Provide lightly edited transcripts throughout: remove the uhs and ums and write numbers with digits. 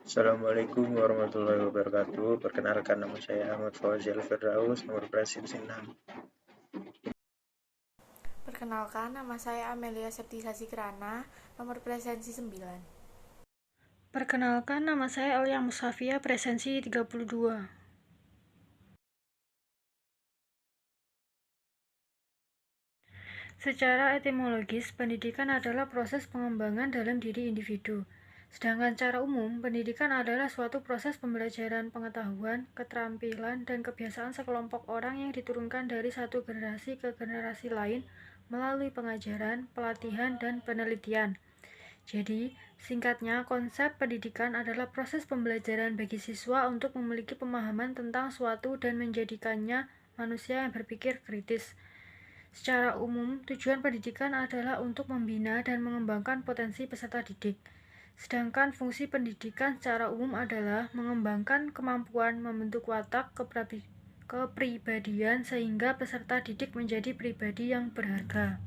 Assalamualaikum warahmatullahi wabarakatuh. Perkenalkan, nama saya Ahmad Fauzil Firdaus, nomor presensi 6. Perkenalkan, nama saya Amelia Septisasi Kirana, nomor presensi 9. Perkenalkan, nama saya Elia Musafia, presensi 32. Secara etimologis, pendidikan adalah proses pengembangan dalam diri individu. Sedangkan secara umum, pendidikan adalah suatu proses pembelajaran pengetahuan, keterampilan, dan kebiasaan sekelompok orang yang diturunkan dari satu generasi ke generasi lain melalui pengajaran, pelatihan, dan penelitian. Jadi, singkatnya, konsep pendidikan adalah proses pembelajaran bagi siswa untuk memiliki pemahaman tentang suatu dan menjadikannya manusia yang berpikir kritis. Secara umum, tujuan pendidikan adalah untuk membina dan mengembangkan potensi peserta didik. Sedangkan fungsi pendidikan secara umum adalah mengembangkan kemampuan membentuk watak kepribadian sehingga peserta didik menjadi pribadi yang berharga.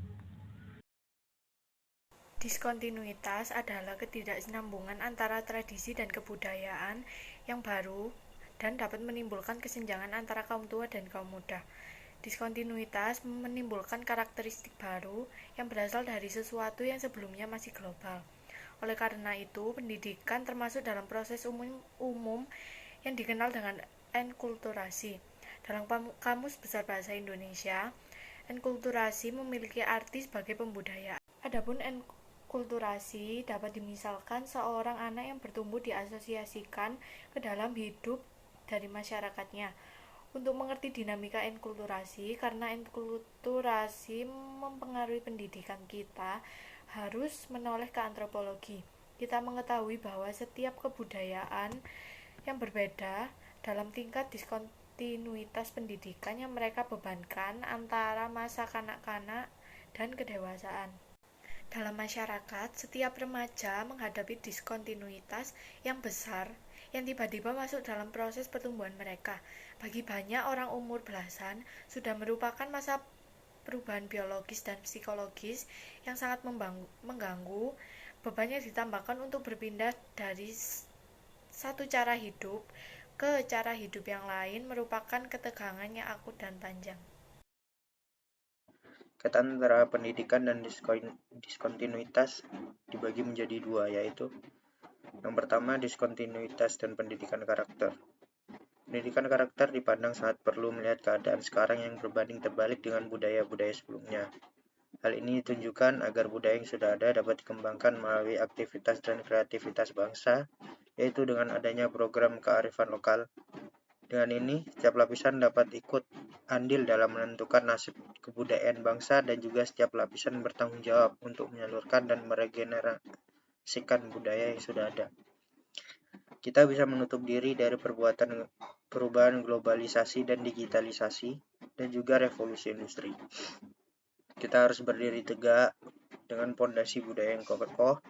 Diskontinuitas adalah ketidaksinambungan antara tradisi dan kebudayaan yang baru dan dapat menimbulkan kesenjangan antara kaum tua dan kaum muda. Diskontinuitas menimbulkan karakteristik baru yang berasal dari sesuatu yang sebelumnya masih global. Oleh karena itu, pendidikan termasuk dalam proses umum yang dikenal dengan enkulturasi. Dalam Kamus Besar Bahasa Indonesia, enkulturasi memiliki arti sebagai pembudayaan. Adapun enkulturasi dapat dimisalkan seorang anak yang bertumbuh diasosiasikan ke dalam hidup dari masyarakatnya. Untuk mengerti dinamika enkulturasi, karena enkulturasi mempengaruhi pendidikan kita, harus menoleh ke antropologi. Kita mengetahui bahwa setiap kebudayaan yang berbeda dalam tingkat diskontinuitas pendidikan yang mereka bebankan antara masa kanak-kanak dan kedewasaan. Dalam masyarakat, setiap remaja menghadapi diskontinuitas yang besar yang tiba-tiba masuk dalam proses pertumbuhan mereka. Bagi banyak orang umur belasan, sudah merupakan masa perubahan biologis dan psikologis yang sangat mengganggu. Bebannya ditambahkan untuk berpindah dari satu cara hidup ke cara hidup yang lain merupakan ketegangan yang akut dan panjang. Kaitan antara pendidikan dan diskontinuitas dibagi menjadi dua, yaitu yang pertama diskontinuitas dan pendidikan karakter. Pendidikan karakter dipandang sangat perlu melihat keadaan sekarang yang berbanding terbalik dengan budaya-budaya sebelumnya. Hal ini ditunjukkan agar budaya yang sudah ada dapat dikembangkan melalui aktivitas dan kreativitas bangsa, yaitu dengan adanya program kearifan lokal. Dengan ini, setiap lapisan dapat ikut andil dalam menentukan nasib kebudayaan bangsa dan juga setiap lapisan bertanggung jawab untuk menyalurkan dan meregenerasikan budaya yang sudah ada. Kita bisa menutup diri dari perubahan globalisasi dan digitalisasi dan juga revolusi industri. Kita harus berdiri tegak dengan pondasi budaya yang kokoh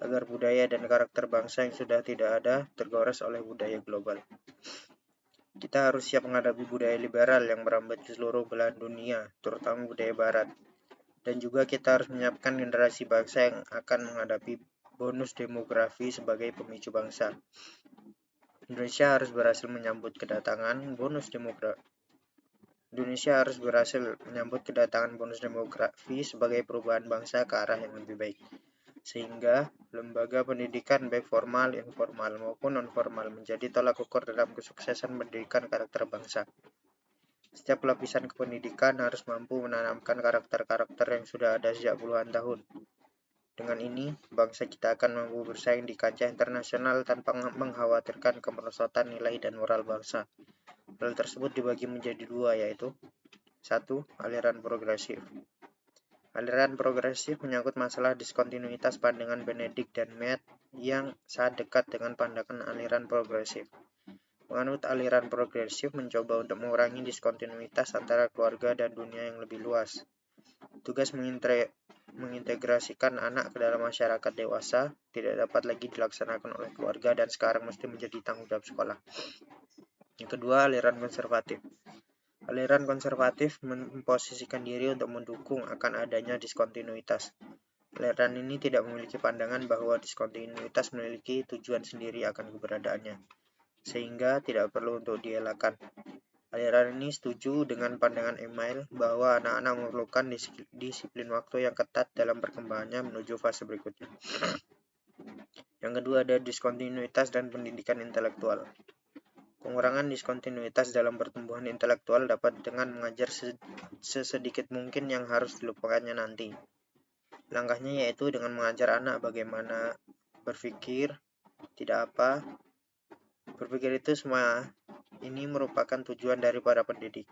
agar budaya dan karakter bangsa yang sudah tidak ada tergores oleh budaya global. Kita harus siap menghadapi budaya liberal yang merambat ke seluruh belahan dunia, terutama budaya barat. Dan juga kita harus menyiapkan generasi bangsa yang akan menghadapi bonus demografi sebagai pemicu bangsa. Indonesia harus berhasil menyambut kedatangan bonus demografi sebagai perubahan bangsa ke arah yang lebih baik. Sehingga lembaga pendidikan baik formal, informal maupun non-formal menjadi tolak ukur dalam kesuksesan pendidikan karakter bangsa. Setiap lapisan kependidikan harus mampu menanamkan karakter-karakter yang sudah ada sejak puluhan tahun. Dengan ini, bangsa kita akan mampu bersaing di kancah internasional tanpa mengkhawatirkan kemerosotan nilai dan moral bangsa. Hal tersebut dibagi menjadi dua, yaitu 1. Aliran progresif. Aliran progresif menyangkut masalah diskontinuitas pandangan Benedict dan Mead yang sangat dekat dengan pandangan aliran progresif. Menganut aliran progresif mencoba untuk mengurangi diskontinuitas antara keluarga dan dunia yang lebih luas. Tugas mengintegrasikan anak ke dalam masyarakat dewasa tidak dapat lagi dilaksanakan oleh keluarga dan sekarang mesti menjadi tanggung jawab sekolah. Yang kedua, aliran konservatif. Aliran konservatif memposisikan diri untuk mendukung akan adanya diskontinuitas. Aliran ini tidak memiliki pandangan bahwa diskontinuitas memiliki tujuan sendiri akan keberadaannya, sehingga tidak perlu untuk dielakkan. Aliran ini setuju dengan pandangan Email bahwa anak-anak memerlukan disiplin waktu yang ketat dalam perkembangannya menuju fase berikutnya. Yang kedua ada diskontinuitas dan pendidikan intelektual. Pengurangan diskontinuitas dalam pertumbuhan intelektual dapat dengan mengajar sesedikit mungkin yang harus dilupakannya nanti. Langkahnya yaitu dengan mengajar anak bagaimana berpikir, tidak apa. Berpikir itu semua ini merupakan tujuan dari para pendidik.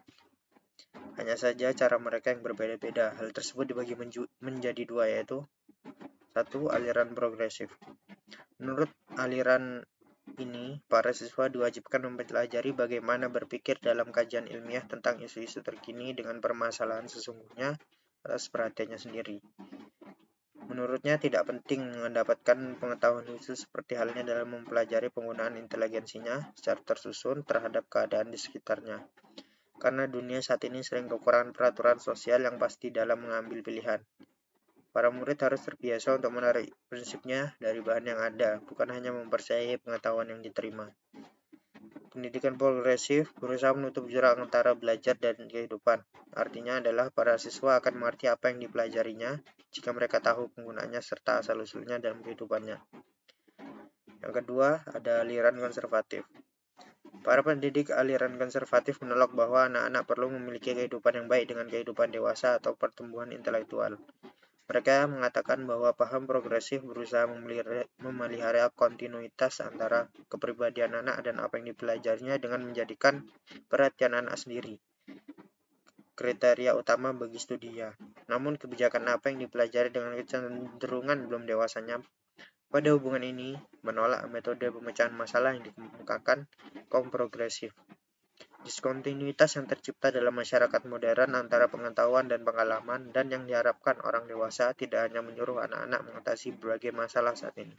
Hanya saja cara mereka yang berbeda-beda. Hal tersebut dibagi menjadi dua, yaitu satu, aliran progresif. Menurut aliran ini, para siswa diwajibkan mempelajari bagaimana berpikir dalam kajian ilmiah tentang isu-isu terkini dengan permasalahan sesungguhnya atas perhatiannya sendiri. Menurutnya tidak penting mendapatkan pengetahuan khusus seperti halnya dalam mempelajari penggunaan inteligensinya secara tersusun terhadap keadaan di sekitarnya. Karena dunia saat ini sering kekurangan peraturan sosial yang pasti dalam mengambil pilihan. Para murid harus terbiasa untuk menarik prinsipnya dari bahan yang ada, bukan hanya mempercayai pengetahuan yang diterima. Pendidikan progresif berusaha menutup jurang antara belajar dan kehidupan. Artinya adalah para siswa akan mengerti apa yang dipelajarinya jika mereka tahu penggunaannya serta asal-usulnya dalam kehidupannya. Yang kedua, ada aliran konservatif. Para pendidik aliran konservatif menolak bahwa anak-anak perlu memiliki kehidupan yang baik dengan kehidupan dewasa atau pertumbuhan intelektual. Mereka mengatakan bahwa paham progresif berusaha memelihara kontinuitas antara kepribadian anak dan apa yang dipelajarinya dengan menjadikan perhatian anak sendiri kriteria utama bagi studinya. Namun kebijakan apa yang dipelajari dengan kecenderungan belum dewasanya pada hubungan ini menolak metode pemecahan masalah yang dikemukakan kaum progresif. Diskontinuitas yang tercipta dalam masyarakat modern antara pengetahuan dan pengalaman dan yang diharapkan orang dewasa tidak hanya menyuruh anak-anak mengatasi berbagai masalah saat ini.